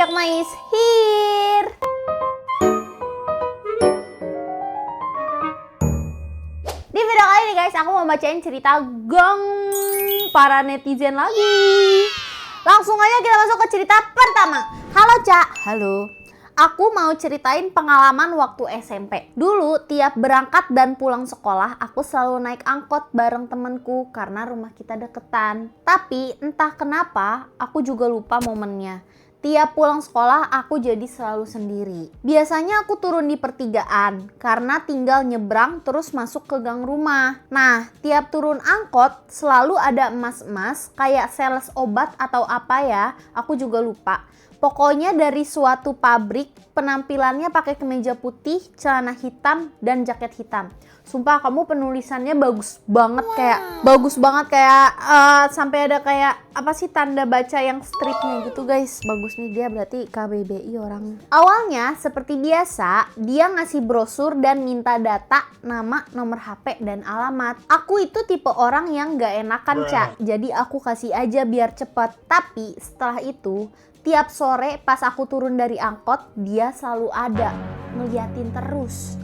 Cakma is here. Di video kali ini guys, aku mau bacain cerita gong para netizen lagi. Langsung aja kita masuk ke cerita pertama. Halo Cak. Halo. Aku mau ceritain pengalaman waktu SMP. Dulu tiap berangkat dan pulang sekolah, aku selalu naik angkot bareng temenku karena rumah kita deketan. Tapi entah kenapa, aku juga lupa momennya. Tiap pulang sekolah, aku jadi selalu sendiri. Biasanya aku turun di pertigaan karena tinggal nyebrang terus masuk ke gang rumah. Nah, tiap turun angkot selalu ada emas-emas kayak sales obat atau apa ya, aku juga lupa. Pokoknya dari suatu pabrik, penampilannya pakai kemeja putih, celana hitam, dan jaket hitam. Sumpah kamu penulisannya bagus banget, kayak sampai ada kayak apa sih tanda baca yang stripnya gitu guys. Bagus nih, dia berarti KBBI orang. Awalnya seperti biasa, dia ngasih brosur dan minta data, nama, nomor HP, dan alamat. Aku itu tipe orang yang gak enakan Cak, jadi aku kasih aja biar cepet. Tapi setelah itu, tiap sore pas aku turun dari angkot, dia selalu ada, ngeliatin terus.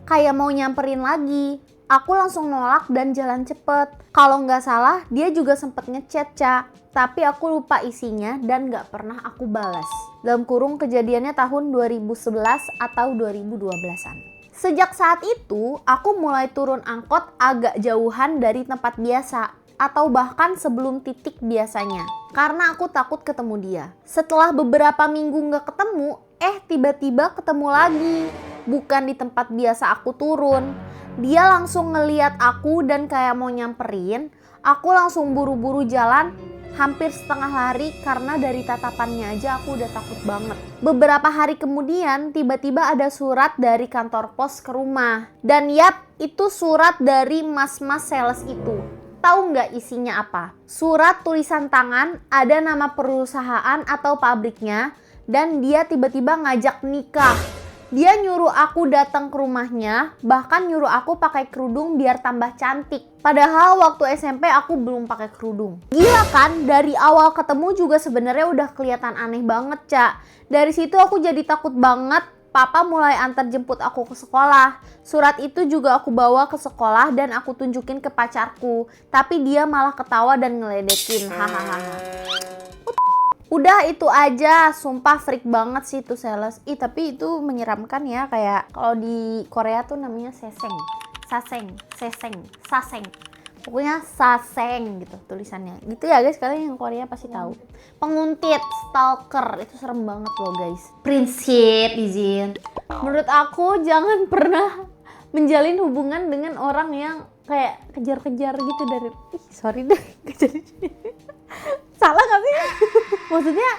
Kayak mau nyamperin lagi. Aku langsung nolak dan jalan cepet. Kalau nggak salah, dia juga sempet ngechat, Cak. Tapi aku lupa isinya dan nggak pernah aku balas. Dalam kurung kejadiannya tahun 2011 atau 2012-an. Sejak saat itu, aku mulai turun angkot agak jauhan dari tempat biasa. Atau bahkan sebelum titik biasanya. Karena aku takut ketemu dia. Setelah beberapa minggu nggak ketemu, tiba-tiba ketemu lagi. Bukan di tempat biasa aku turun. Dia langsung ngeliat aku dan kayak mau nyamperin. Aku langsung buru-buru jalan hampir setengah lari karena dari tatapannya aja aku udah takut banget. Beberapa hari kemudian tiba-tiba ada surat dari kantor pos ke rumah. Dan yap, itu surat dari mas-mas sales itu. Tahu nggak isinya apa? Surat tulisan tangan, ada nama perusahaan atau pabriknya, dan dia tiba-tiba ngajak nikah. Dia nyuruh aku datang ke rumahnya, bahkan nyuruh aku pakai kerudung biar tambah cantik. Padahal waktu SMP aku belum pakai kerudung. Gila kan? Dari awal ketemu juga sebenarnya udah kelihatan aneh banget, Cak. Dari situ aku jadi takut banget. Papa mulai antar jemput aku ke sekolah. Surat itu juga aku bawa ke sekolah dan aku tunjukin ke pacarku. Tapi dia malah ketawa dan ngeledekin. Hahaha. Udah itu aja, sumpah freak banget sih itu sales. Tapi itu menyeramkan ya, kayak kalau di Korea tuh namanya seseng. Saseng. Pokoknya saseng gitu tulisannya. Gitu ya guys, kalian yang Korea pasti tahu. Penguntit, stalker, itu serem banget loh guys. Prinsip izin. Menurut aku jangan pernah menjalin hubungan dengan orang yang kayak kejar-kejar gitu dari sorry deh. Salah gak sih? Maksudnya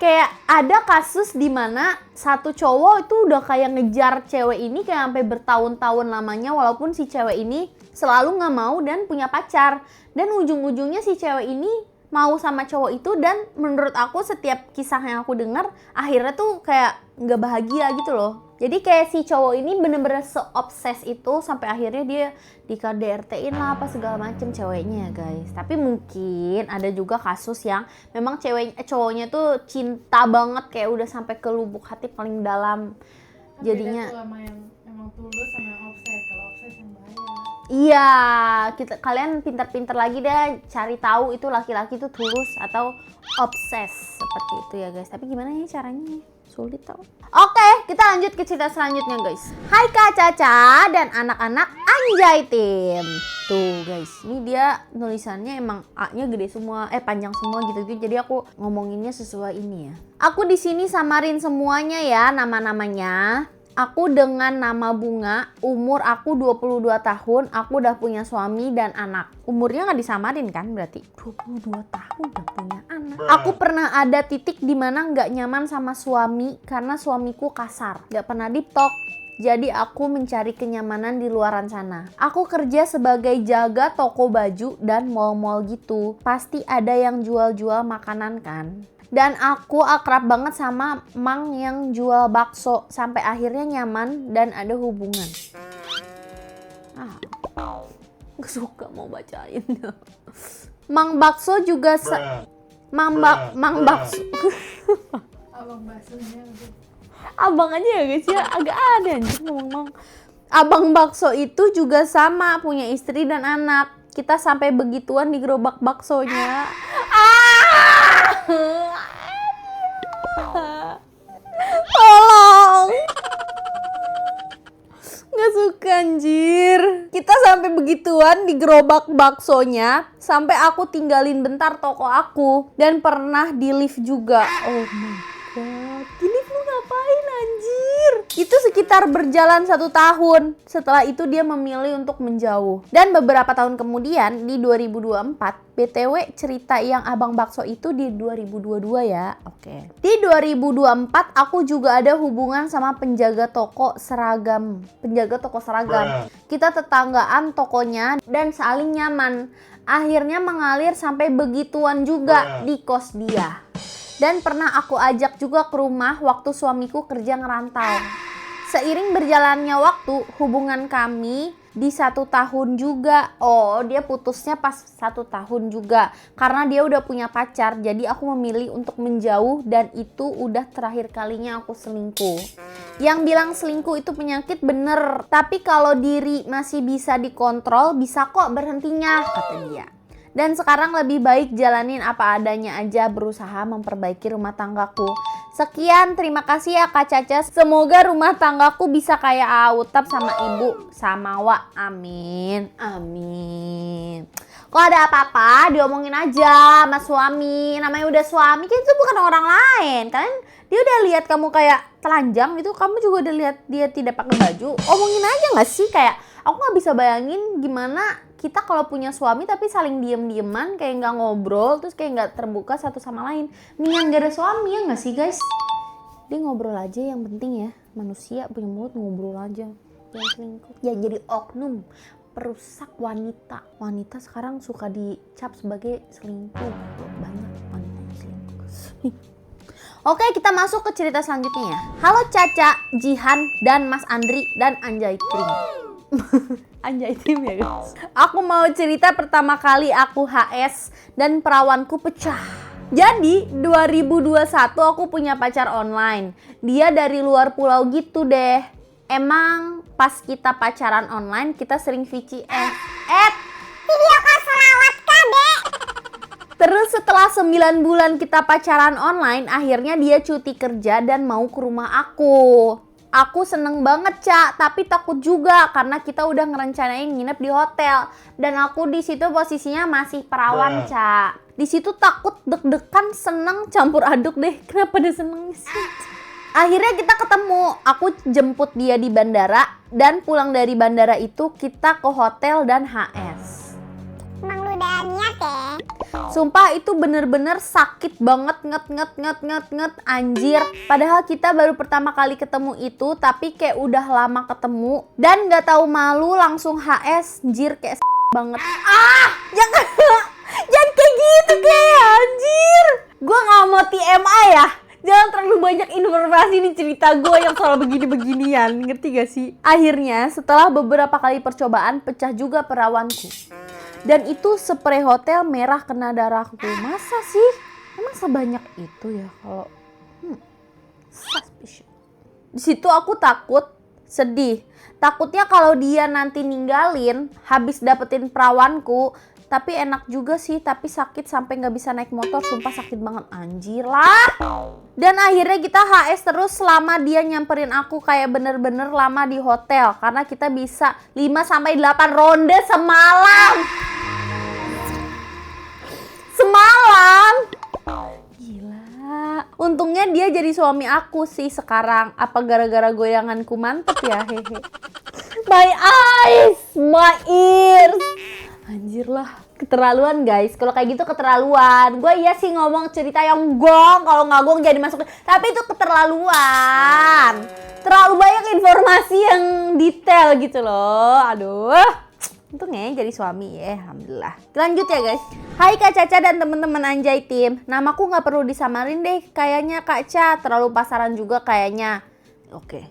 kayak ada kasus di mana satu cowok itu udah kayak ngejar cewek ini kayak sampai bertahun-tahun lamanya, walaupun si cewek ini selalu nggak mau dan punya pacar. Dan ujung-ujungnya si cewek ini mau sama cowok itu, dan menurut aku setiap kisah yang aku dengar akhirnya tuh kayak nggak bahagia gitu loh. Jadi kayak si cowok ini bener-bener se-obses itu sampai akhirnya dia di KDRT-in lah apa segala macem ceweknya ya guys. Tapi mungkin ada juga kasus yang memang cowoknya tuh cinta banget, kayak udah sampai ke lubuk hati paling dalam. Jadinya sama yang emang tulus sama yang obses. Kalau obses yang bahaya. Iya, kalian pintar-pintar lagi deh cari tahu itu laki-laki itu tulus atau obses seperti itu ya guys. Tapi gimana ya caranya? Sulit tau. Oke, kita lanjut ke cerita selanjutnya guys. Hai Kak Caca dan anak-anak Anjay Tim. Tuh guys, ini dia nulisannya emang A-nya gede semua, panjang semua gitu. Jadi aku ngomonginnya sesuai ini ya. Aku di sini samarin semuanya ya nama-namanya. Aku dengan nama Bunga, umur aku 22 tahun, aku udah punya suami dan anak. Umurnya nggak disamarin kan berarti? 22 tahun udah punya anak. Aku pernah ada titik dimana nggak nyaman sama suami karena suamiku kasar, nggak pernah deep talk. Jadi aku mencari kenyamanan di luaran sana. Aku kerja sebagai jaga toko baju dan mall-mall gitu. Pasti ada yang jual-jual makanan kan? Dan aku akrab banget sama Mang yang jual bakso. Sampai akhirnya nyaman dan ada hubungan. Gak suka mau bacain. Mang bakso juga Mang bakso abang baksonya gitu. Abang aja ya guys ya, agak aneh anjir ngomong. Abang bakso itu juga sama, punya istri dan anak. Kita sampai begituan di gerobak baksonya. Tolong. Nggak suka anjir. Kita sampai begituan di gerobak baksonya, sampai aku tinggalin bentar toko aku. Dan pernah di lift juga. Oh my god, di lift lu ngapain anjir? Itu sekitar berjalan 1 tahun. Setelah itu dia memilih untuk menjauh. Dan beberapa tahun kemudian di 2024, BTW cerita yang abang bakso itu di 2022 ya. Oke. Di 2024 aku juga ada hubungan sama penjaga toko seragam. Kita tetanggaan tokonya dan saling nyaman. Akhirnya mengalir sampai begituan juga di kos dia. Dan pernah aku ajak juga ke rumah waktu suamiku kerja ngerantau. Seiring berjalannya waktu, hubungan kami di 1 tahun juga. Oh, dia putusnya pas 1 tahun juga. Karena dia udah punya pacar, jadi aku memilih untuk menjauh dan itu udah terakhir kalinya aku selingkuh. Yang bilang selingkuh itu penyakit bener. Tapi kalau diri masih bisa dikontrol, bisa kok berhentinya, kata dia. Dan sekarang lebih baik jalanin apa adanya aja, berusaha memperbaiki rumah tanggaku. Sekian, terima kasih ya Kak Caca. Semoga rumah tanggaku bisa kayak Autap sama Ibu Samawa. Amin. Amin. Kalau ada apa-apa diomongin aja sama suami. Namanya udah suami, kan itu bukan orang lain. Kalian dia udah lihat kamu kayak telanjang gitu, kamu juga udah lihat dia tidak pakai baju. Omongin aja nggak sih? Kayak aku nggak bisa bayangin gimana kita kalau punya suami tapi saling diem-dieman, kayak nggak ngobrol, terus kayak nggak terbuka satu sama lain. Mendingan gak ada suami ya nggak sih guys? Dia ngobrol aja, yang penting ya manusia punya mulut, ngobrol aja. Jangan selingkuh. Ya jadi oknum perusak wanita. Wanita sekarang suka dicap sebagai selingkuh. Banyak wanita yang selingkuh. Oke, kita masuk ke cerita selanjutnya ya. Halo Caca, Jihan, dan Mas Andri, dan Anjay Kring. Anjay tim ya guys. Aku mau cerita pertama kali aku HS dan perawanku pecah. Jadi 2021 aku punya pacar online. Dia dari luar pulau gitu deh. Emang pas kita pacaran online kita sering VCS. Video call selawat kade. Terus setelah 9 bulan kita pacaran online, akhirnya dia cuti kerja dan mau ke rumah aku. Aku seneng banget Cak, tapi takut juga karena kita udah ngerencanain nginep di hotel dan aku di situ posisinya masih perawan Cak. Di situ takut, deg-degan, seneng, campur aduk deh. Kenapa dia seneng sih? Akhirnya kita ketemu. Aku jemput dia di bandara dan pulang dari bandara itu kita ke hotel dan HS. Emang lu udah niat ya? Sumpah itu bener-bener sakit banget, nget anjir. Padahal kita baru pertama kali ketemu itu, tapi kayak udah lama ketemu dan nggak tahu malu langsung HS, anjir kayak banget. Jangan kayak gitu kayak anjir. Gue nggak mau TMI ya. Jangan terlalu banyak informasi di cerita gue yang soal begini-beginian, ngerti gak sih? Akhirnya setelah beberapa kali percobaan pecah juga perawanku. Dan itu spray hotel merah kena darahku. Masa sih? Emang sebanyak itu ya kalau suspicious. Di situ aku takut, sedih. Takutnya kalau dia nanti ninggalin, habis dapetin perawanku. Tapi enak juga sih, tapi sakit sampai nggak bisa naik motor. Sumpah sakit banget, anjir lah. Dan akhirnya kita HS terus selama dia nyamperin aku, kayak bener-bener lama di hotel. Karena kita bisa 5-8 ronde semalam. Gila. Untungnya dia jadi suami aku sih sekarang. Apa gara-gara goyanganku mantep ya, hehe. My eyes, my ears. Anjir lah, keterlaluan guys. Kalau kayak gitu keterlaluan. Gue iya sih ngomong cerita yang gong, kalau nggak gong jadi masuk. Tapi itu keterlaluan. Terlalu banyak informasi yang detail gitu loh. Aduh. Untungnya jadi suami ya, alhamdulillah. Lanjut ya guys. Hai Kak Caca dan teman-teman Anjay Tim. Namaku nggak perlu disamarin deh. Kayaknya Kak Ca terlalu pasaran juga kayaknya. Oke.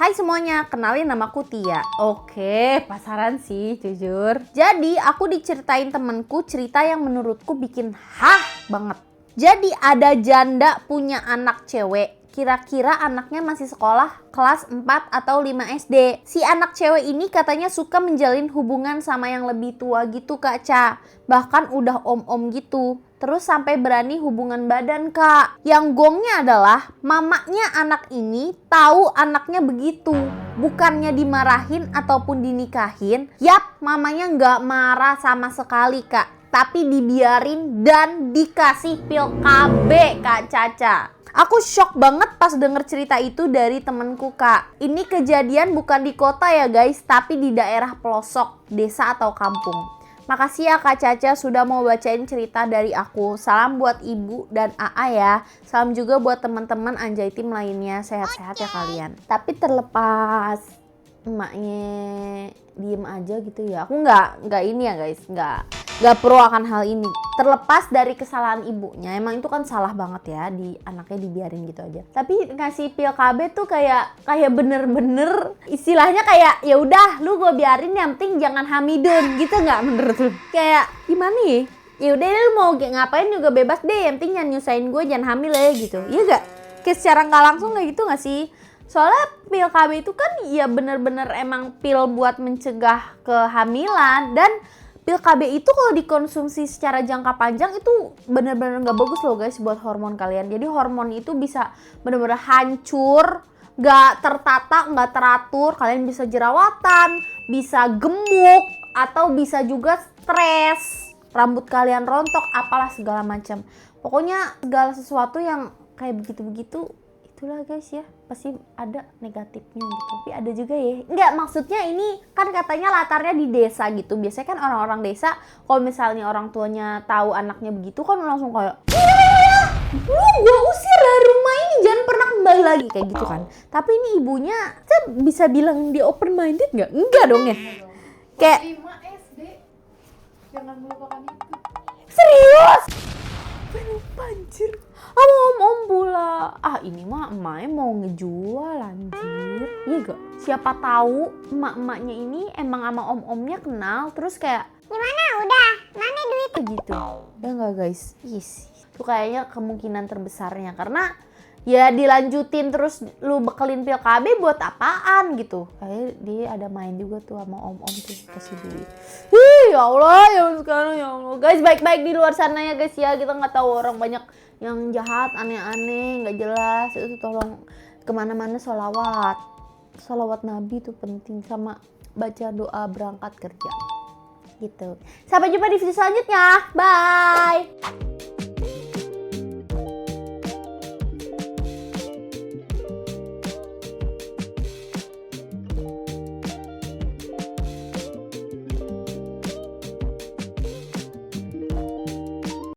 Hai semuanya, kenalin namaku Tia. Oke, pasaran sih jujur. Jadi aku diceritain temenku cerita yang menurutku bikin hah banget. Jadi ada janda punya anak cewek. Kira-kira anaknya masih sekolah kelas 4 atau 5 SD. Si anak cewek ini katanya suka menjalin hubungan sama yang lebih tua gitu Kak Ca. Bahkan udah om-om gitu. Terus sampai berani hubungan badan Kak. Yang gongnya adalah mamanya anak ini tahu anaknya begitu. Bukannya dimarahin ataupun dinikahin. Yap, mamanya nggak marah sama sekali Kak. Tapi dibiarin dan dikasih pil KB Kak Caca. Aku shock banget pas denger cerita itu dari temenku Kak. Ini kejadian bukan di kota ya guys, tapi di daerah pelosok, desa atau kampung. Makasih ya Kak Caca sudah mau bacain cerita dari aku. Salam buat Ibu dan AA ya. Salam juga buat teman-teman Anjay Tim lainnya. Sehat-sehat ya kalian. Tapi terlepas emaknya diem aja gitu ya. Aku nggak ini ya guys, nggak pro akan hal ini. Terlepas dari kesalahan ibunya, emang itu kan salah banget ya di anaknya dibiarin gitu aja. Tapi ngasih pil KB tuh kayak bener-bener istilahnya kayak ya udah lu gue biarin yang penting jangan hamidun gitu nggak menurut lu? Kayak gimana ya? Ya udah lu mau ngapain juga bebas deh, yang penting jangan nyusahin gue, jangan hamil ya gitu. Iya gak? Kayak secara nggak langsung kayak gitu nggak sih? Soalnya pil KB itu kan ya bener-bener emang pil buat mencegah kehamilan, dan pil KB itu kalau dikonsumsi secara jangka panjang itu bener-bener gak bagus loh guys buat hormon kalian. Jadi hormon itu bisa bener-bener hancur, gak tertata, gak teratur. Kalian bisa jerawatan, bisa gemuk, atau bisa juga stres, rambut kalian rontok, apalah segala macam. Pokoknya segala sesuatu yang kayak begitu-begitu itulah guys ya, pasti ada negatifnya gitu. Tapi ada juga ya, enggak, maksudnya ini kan katanya latarnya di desa gitu. Biasanya kan orang-orang desa kalau misalnya orang tuanya tahu anaknya begitu kan langsung kayak lu gue usir dari rumah ini, jangan pernah kembali lagi kayak gitu kan. Tapi ini ibunya saya bisa bilang dia open minded nggak? Enggak dong ya. Kayak 5 SD. Jangan melupakan itu. serius? Lupa anjir. Om pula. Ini mah emaknya mau ngejual anjir. Iya gak? Siapa tahu emak-emaknya ini emang sama om-omnya kenal, terus kayak gimana udah? Mana duit? Gitu. Ya enggak guys? Yes. Itu kayaknya kemungkinan terbesarnya, karena ya dilanjutin terus lu bekelin pil KB buat apaan gitu. Kayak dia ada main juga tuh sama om-om tuh, kasih duit. Ya Allah, ya sekarang ya Allah. Guys, baik-baik di luar sana ya guys ya. Kita nggak tahu orang banyak yang jahat, aneh-aneh, nggak jelas. Itu tolong kemana-mana sholawat Nabi tuh penting, sama baca doa berangkat kerja gitu. Sampai jumpa di video selanjutnya. Bye.